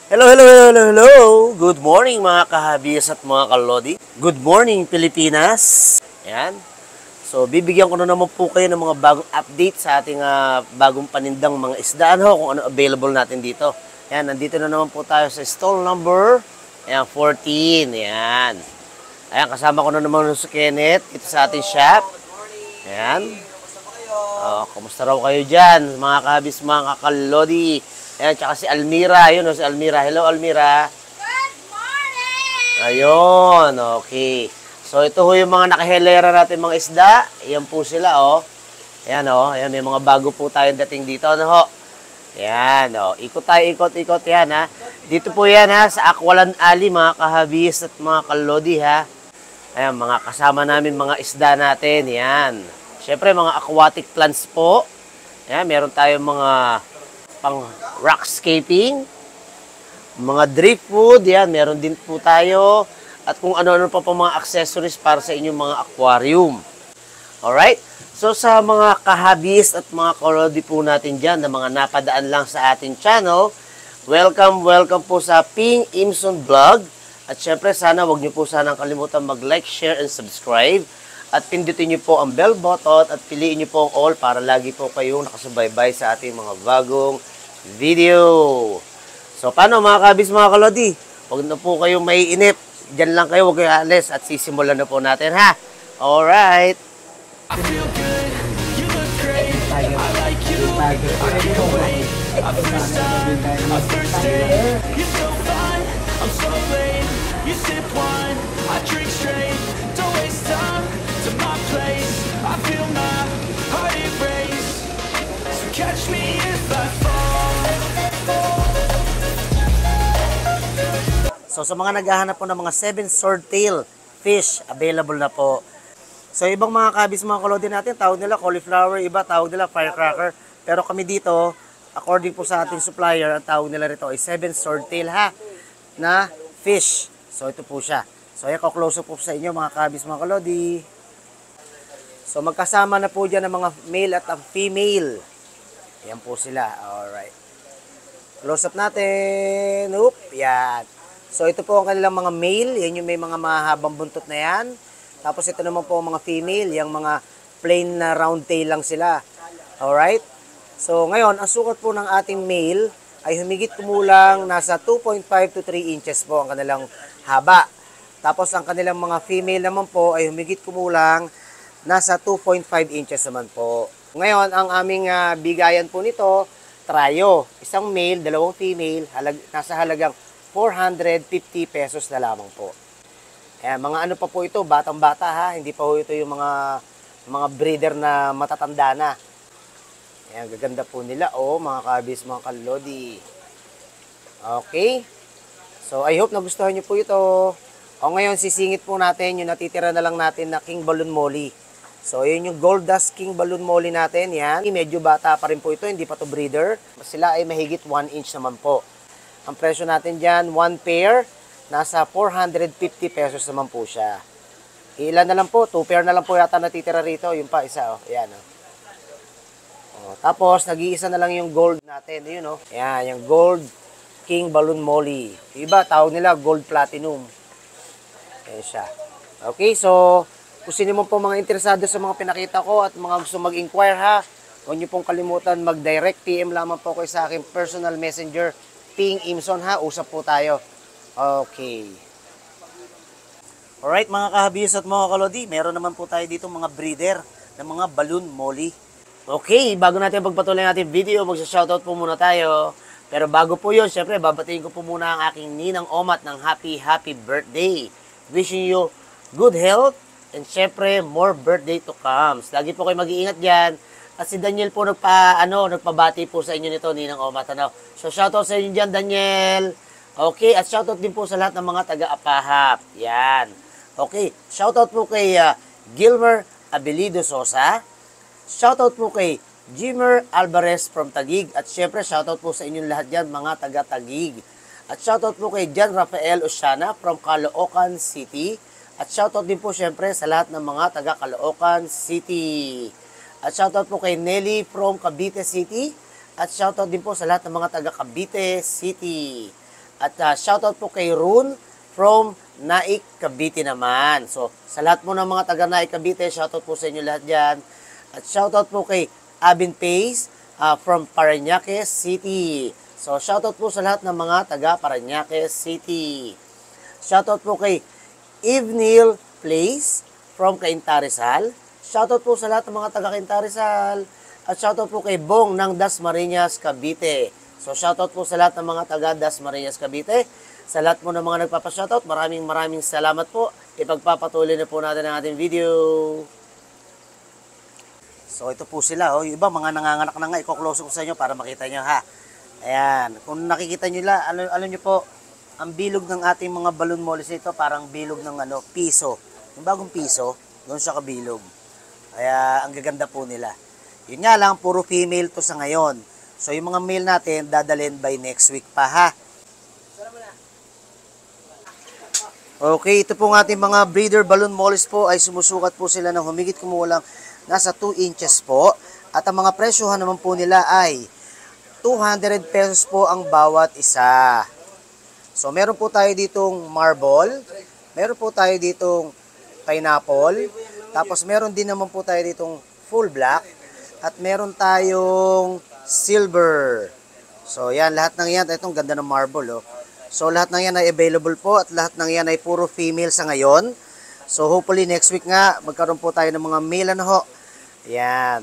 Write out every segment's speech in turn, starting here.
Hello, hello, hello, hello, hello! Good morning mga kahabis at mga kalodi. Good morning Pilipinas! Ayan. So, bibigyan ko na naman po kayo ng mga bagong update sa ating bagong panindang mga isdaan kung ano available natin dito. Ayan, nandito na naman po tayo sa stall number 14. Ayan. Ayan, kasama ko na naman si Kenneth ito sa ating shop. Ayan. Kumusta raw kayo dyan, mga kahabis, mga kakalodi? Ayan, tsaka si Almira. Ayun, si Almira. Hello, Almira. Good morning! Ayun, okay. So, ito ho yung mga nakahelera natin mga isda. Ayan po sila, oh. Ayan, oh. Ayan, may mga bago po tayong dating dito, ano ho. Ayan, oh. Ikot tayo, ikot, yan, ha. Dito po yan, ha, sa Aqualan Alley, mga kahabis at mga kalodi, ha. Ayan, mga kasama namin, mga isda natin, yan. Siyempre, mga aquatic plants po. Ayan, meron tayong mga pang rockscaping, mga driftwood, yan, meron din po tayo, at kung ano-ano pa mga accessories para sa inyong mga aquarium. Alright? So, sa mga kahabis at mga kalodi po natin dyan, na mga napadaan lang sa ating channel, welcome po sa Ping Imson Vlog. At syempre, sana wag niyo po sanang kalimutan mag-like, share, and subscribe. At pindutin niyo po ang bell button at piliin niyo po ang all para lagi po kayong nakasubaybay sa ating mga bagong video. So, paano mga kabis, mga kalodi? Huwag na po kayong maiinip. Diyan lang kayo, huwag kayo alis at sisimulan na po natin, ha? Alright. I feel good, you look great, I like you, I can't wait, a first time, a first date, you're so fine, I'm so late, you sip wine, I drink straight, don't waste time to my place, I feel my heart erase, so catch me if I fall. So, sa mga naghahanap po ng mga 7 swordtail fish, available na po. So, ibang mga kabis, mga kalodi natin, tawag nila cauliflower, iba tawag nila firecracker. Pero kami dito, according po sa ating supplier, ang tawag nila rito ay 7 swordtail, ha, na fish. So, ito po siya. So, ayan, close up po sa inyo, mga kabis, mga kalodi. So, magkasama na po dyan ng mga male at ang female. Ayan po sila. Alright. Close up natin. Oop, yan. So, ito po ang kanilang mga male. Yan yung may mga mahabang buntot na yan. Tapos, ito naman po ang mga female. Yung mga plain na round tail lang sila. Alright? So, ngayon, ang sukat po ng ating male ay humigit kumulang nasa 2.5 to 3 inches po ang kanilang haba. Tapos, ang kanilang mga female naman po ay humigit kumulang nasa 2.5 inches naman po. Ngayon, ang aming bigayan po nito, trio. Isang male, dalawang female, nasa halagang 450 pesos na lamang po. Mga ano pa po ito, batang-bata, ha. Hindi pa po ito yung mga breeder na matatanda na. Ayan, gaganda po nila, mga kabis, mga kalodi. Okay. So, I hope nagustuhan nyo po ito. Ngayon, sisingit po natin yung natitira na lang natin na King Balloon Molly. So, yun yung Gold Dust King Balloon Molly natin. Yan. Medyo bata pa rin po ito, hindi pa to breeder. Sila ay mahigit 1 inch naman po. Ang presyo natin dyan, 1 pair, nasa 450 pesos naman po siya. Ilan na lang po? 2 pair na lang po yata natitira rito. Yung pa, isa, Ayan, tapos, nag-iisa na lang yung gold natin. Yun, Ayan, yung Gold King Balloon Molly. Iba, tawag nila Gold Platinum. Ayan siya. Okay, so, kung sino mo po mga interesado sa mga pinakita ko at mga gusto mag-inquire, ha, huwag niyo pong kalimutan mag-direct PM lamang po kayo sa aking personal messenger, Ping Imson, ha. Usap po tayo. Okay. Alright, mga kahabis at mga kalodi, meron naman po tayo dito mga breeder ng mga balloon molly. Okay, bago natin pagpatuloy natin video, magsa-shoutout po muna tayo. Pero bago po yun, syempre, babatiin ko po muna ang aking ninang Omat ng happy birthday. Wishing you good health and syempre, more birthday to come. Lagi po kayo mag-iingat dyan. At si Daniel po nagpabati po sa inyo nito, ninang Omat. So, shoutout sa inyo dyan, Daniel. Okay, at shoutout din po sa lahat ng mga taga-Apahap. Yan. Okay, shoutout po kay Gilmer Abelido Sosa. Shoutout po kay Jimmer Alvarez from Taguig. At syempre, shoutout po sa inyong lahat dyan, mga taga-Taguig. At shoutout po kay John Rafael Oceana from Caloocan City. At shoutout din po syempre sa lahat ng mga taga-Caloocan City. At shoutout po kay Nelly from Cavite City. At shoutout din po sa lahat ng mga taga Cavite City. At shoutout po kay Rune from Naik, Cavite naman. So, sa lahat mo ng mga taga Naik, Cavite, shoutout po sa inyo lahat dyan. At shoutout po kay Abin Pace from Parañaque City. So, shoutout po sa lahat ng mga taga Parañaque City. Shoutout po kay Evenil Place from Cainta Rizal. Shoutout po sa lahat ng mga taga Cainta Rizal. At shoutout po kay Bong ng Dasmariñas, Cavite. So, shoutout po sa lahat ng mga taga Dasmariñas, Cavite. Sa lahat po ng mga nagpapa-shoutout, maraming salamat po. Ipagpapatuloy na po natin ang ating video. So, ito po sila. Yung iba, mga nanganganak na nga. Iko-close ko sa inyo para makita nyo, ha. Ayan. Kung nakikita nyo lang, alam nyo po, ang bilog ng ating mga balloon mollies ito, parang bilog ng piso. Yung bagong piso, doon siya kabilog. Kaya, ang gaganda po nila. Yun nga lang, puro female to sa ngayon. So, yung mga male natin, dadalhin by next week pa, ha? Okay, ito po ng ating mga breeder balloon mollies po ay sumusukat po sila ng humigit kumulang nasa 2 inches po. At ang mga presyohan naman po nila ay 200 pesos po ang bawat isa. So, meron po tayo ditong marble, meron po tayo ditong pineapple, tapos meron din naman po tayo ditong full black, at meron tayong silver. So, yan. Lahat ng yan. Itong ganda ng marble, oh. So, lahat ng yan ay available po at lahat ng yan ay puro female sa ngayon. So, hopefully next week nga, magkaroon po tayo ng mga male ho. Yan.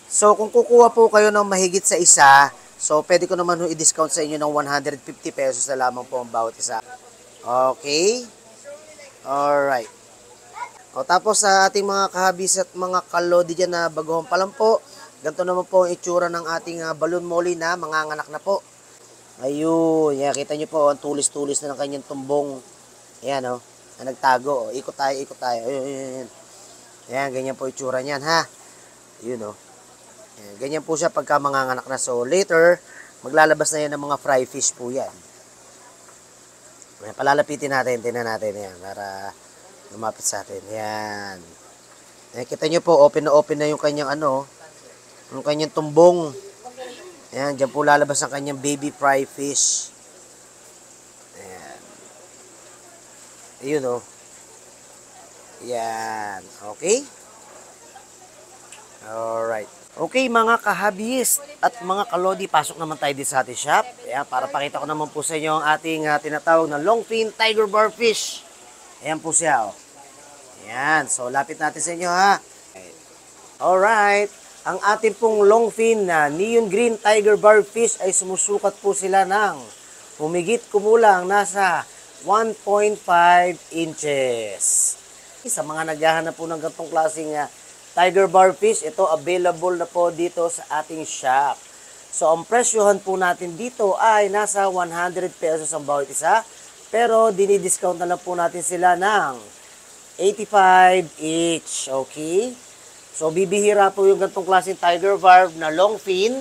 So, kung kukuha po kayo ng mahigit sa isa, so, pwede ko naman i-discount sa inyo ng 150 pesos na lamang po ang bawat isa. Okay? Alright. O, tapos sa ating mga kahabis at mga kalodi dyan na baguhan pa lang po, ganito naman po ang itsura ng ating balloon molly na manganganak na po. Ayun, yan, kita nyo po, ang tulis-tulis na ng kanyang tumbong. Ayan, na nagtago. Ikot tayo, ikot tayo. Ayun. Ayan, ganyan po itsura niyan, ha. Ayun, Ayan, ganyan po siya pagka manganganak na. So, later, maglalabas na yan ng mga fry fish po yan. Ayan, palalapitin natin, tingnan natin yan, para lumapit sa atin. Yan. Ayan, kita nyo po, open na yung kanyang yung kanyang tumbong. Ayan, dyan po lalabas ang kanyang baby fry fish. Ayan. Ayun, Yan. Okay? Alright. Okay, mga kahabis at mga kalodi, pasok naman tayo dito sa ating shop. Ayan, para pakita ko naman po sa inyo ang ating tinatawag na longfin tiger bar fish. Ayan po siya, Ayan, so lapit natin sa inyo, ha. Alright, ang ating pong longfin na neon green tiger bar fish ay sumusukat po sila ng humigit kumulang nasa 1.5 inches. Sa mga naghahanap po ng ganitong klaseng tiger bar fish, ito available na po dito sa ating shop. So, ang presyohan po natin dito ay nasa 100 pesos ang bawat isa. Pero, dinidiscount na lang po natin sila ng 85 each. Okay? So, bibihira po yung ganitong klaseng tiger barb na long fin.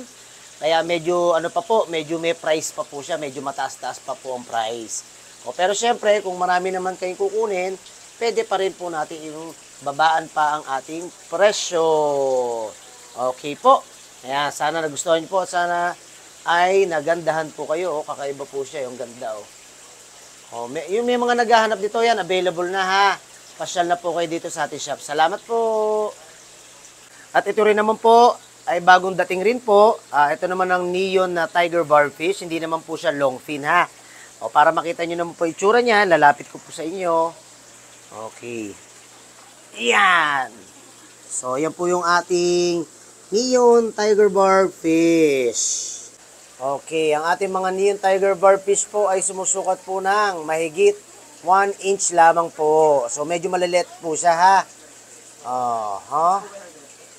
Kaya medyo, medyo may price pa po siya. Medyo mataas-taas pa po ang price. Pero syempre, kung marami naman kayong kukunin, pwede pa rin po natin yung babaan pa ang ating presyo. Okay po. Kaya sana nagustuhan niyo po at sana ay nagandahan po kayo. Kakaiba po siya, yung ganda. Yung may mga naghahanap dito, yan, available na, ha. Pasyal na po kayo dito sa ating shop. Salamat po. At ito rin naman po ay bagong dating rin po. Ito naman ang neon na tiger bar fish. Hindi naman po siya long fin, ha. Para makita nyo naman po yung tsura niya, lalapit ko po sa inyo. Okay. Yan. So, yan po yung ating neon tiger bar fish. Okay, ang ating mga neon tiger bar fish po ay sumusukat po ng mahigit 1 inch lamang po. So, medyo malilit po siya, ha.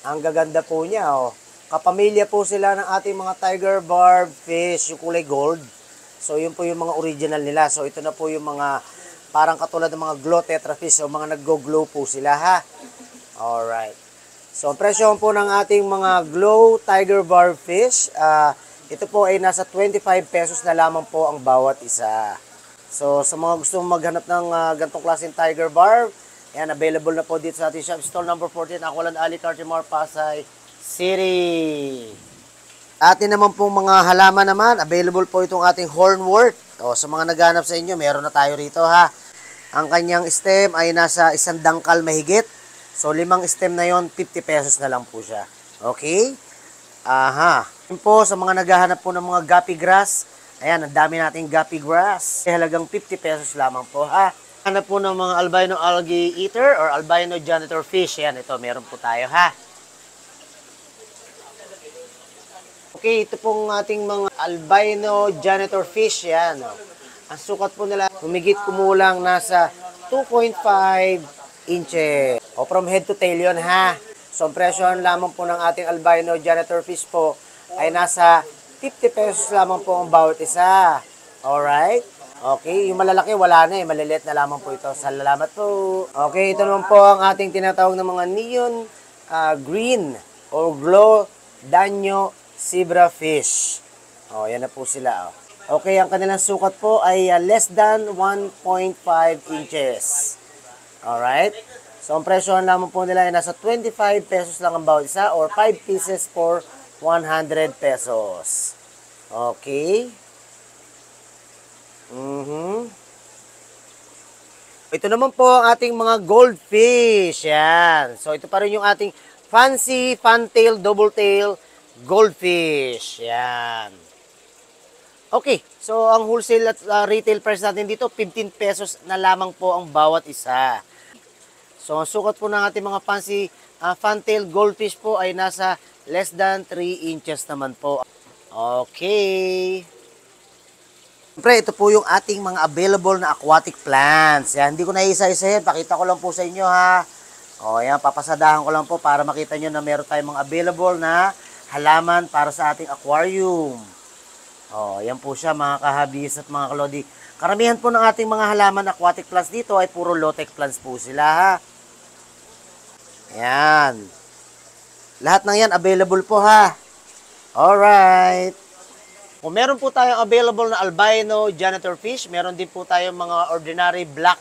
Ang gaganda po niya, Kapamilya po sila ng ating mga tiger barb fish, yung kulay gold. So, yun po yung mga original nila. So, ito na po yung mga parang katulad ng mga glow tetrafish. So, mga nag-glow po sila, ha. Alright. So, ang presyo po ng ating mga glow tiger barb fish, ito po ay nasa 25 pesos na lamang po ang bawat isa. So, sa mga gusto maghanap ng ganitong klaseng tiger barb, ayan, available na po dito sa ating shop. Stall number 14, Aqualand Alley, Cartimar, Pasay City. Atin naman pong mga halaman naman, available po itong ating hornwort. O, sa mga naghanap sa inyo, meron na tayo rito ha. Ang kanyang stem ay nasa 1 dangkal mahigit. So, 5 stem na yon, 50 pesos na lang po siya. Okay? Aha. Yun po, sa mga naghahanap po ng mga guppy grass, ayan, ang dami nating guppy grass. Halagang 50 pesos lamang po ha. Hanap po ng mga albino algae eater or albino janitor fish. Ayan, ito, meron po tayo ha. Okay, ito pong ating mga albino janitor fish. Yan. Ang sukat po nila, humigit kumulang nasa 2.5 inches. O from head to tail yun ha. So, ang presyohan lamang po ng ating albino janitor fish po ay nasa 50 pesos lamang po ang bawat isa. Alright? Okay, yung malalaki wala na eh. Maliliit na lamang po ito. Salamat po. Okay, ito naman po ang ating tinatawag ng mga neon green or glow danyo zebra fish. Oh, yan na po sila. Oh. Okay, ang kanilang sukat po ay less than 1.5 inches. Alright? So, ang presyohan lamang po nila ay nasa 25 pesos lang ang bawat isa or 5 pieces for 100 pesos. Okay? Ito naman po ang ating mga goldfish. Yan. So, ito pa rin yung ating fancy fantail, double tail goldfish. Yan. Okay. So, ang wholesale at retail price natin dito, 15 pesos na lamang po ang bawat isa. So, ang sukat po ng ating mga fancy fantail goldfish po ay nasa less than 3 inches naman po. Okay. Siyempre, ito po yung ating mga available na aquatic plants. Yan, hindi ko na isa-isa yan. Pakita ko lang po sa inyo ha. O, yan, papasadahan ko lang po para makita nyo na meron tayong mga available na halaman para sa ating aquarium. O, yan po siya mga kahabis at mga kalodi. Karamihan po ng ating mga halaman aquatic plants dito ay puro low-tech plants po sila ha. Yan. Lahat ng yan available po ha. Alright. Kung meron po tayong available na albino janitor fish, meron din po tayong mga ordinary black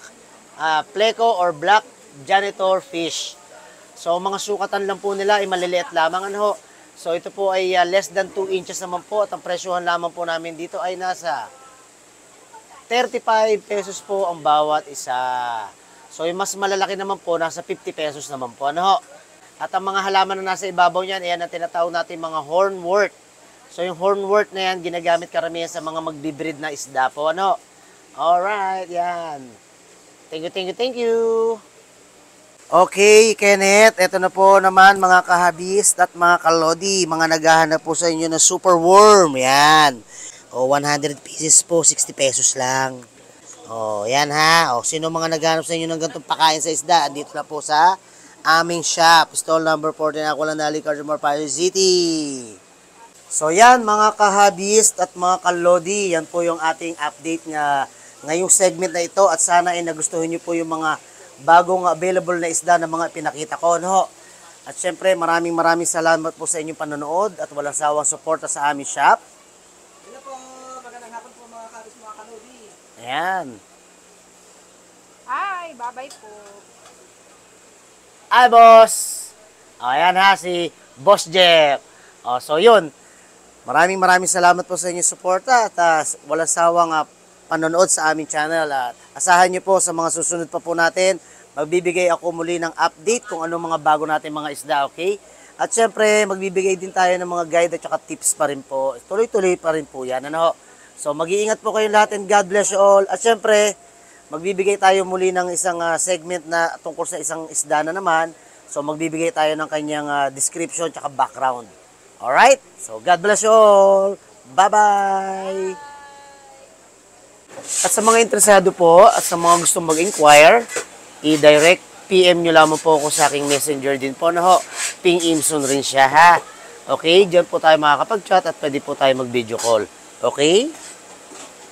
pleco or black janitor fish. So, mga sukatan lang po nila ay maliliit lamang. Ano? So, ito po ay less than 2 inches naman po at ang presyohan lamang po namin dito ay nasa 35 pesos po ang bawat isa. So, yung mas malalaki naman po, nasa 50 pesos naman po. Ano? At ang mga halaman na nasa ibabaw niyan, ayan ang tinatawag natin mga hornwort. So, yung hornwort na yan, ginagamit karamihan sa mga magbibreed na isda po. Ano? Alright, yan. Thank you, thank you, thank you. Okay, Kenneth, ito na po naman mga kahabis at mga kalodi, mga naghahanap po sa inyo ng super worm, yan. O, 100 pieces po, 60 pesos lang. O, yan ha. O, sino mga naghahanap sa inyo ng ganitong pakain sa isda, dito na po sa aming shop. Stall number 14, Aquila Nali, Cardamore, Pasay City. So, yan mga kahabis at mga kalodi, yan po yung ating update nga ngayong segment na ito at sana ay nagustuhan nyo po yung mga bagong available na isda na mga pinakita ko, no? At syempre, maraming salamat po sa inyong panonood at walang sawang suporta sa aming shop. Hello po, magandang hapon po mga kabis, mga kalodi. Ayan. Hi, bye-bye po. Ay, boss! Ayan ha, si Boss Jeff. O, so yun, maraming salamat po sa inyong suporta at walang sawang panonood sa aming channel at asahan nyo po sa mga susunod pa po natin, magbibigay ako muli ng update kung anong mga bago natin mga isda, okay? At syempre, magbibigay din tayo ng mga guide at saka tips pa rin po. Tuloy-tuloy pa rin po yan, ano? So, mag-iingat po kayo lahat and God bless you all. At syempre, magbibigay tayo muli ng isang segment na tungkol sa isang isda na naman. So, magbibigay tayo ng kanyang description at saka background. Alright? So, God bless you all. Bye-bye! At sa mga interesado po at sa mga gustong mag-inquire, i-direct PM nyo lamang po ako sa aking messenger din po na ho. Ping Imson rin siya ha. Okay, dyan po tayo makakapag-chat at pwede po tayo mag-video call. Okay?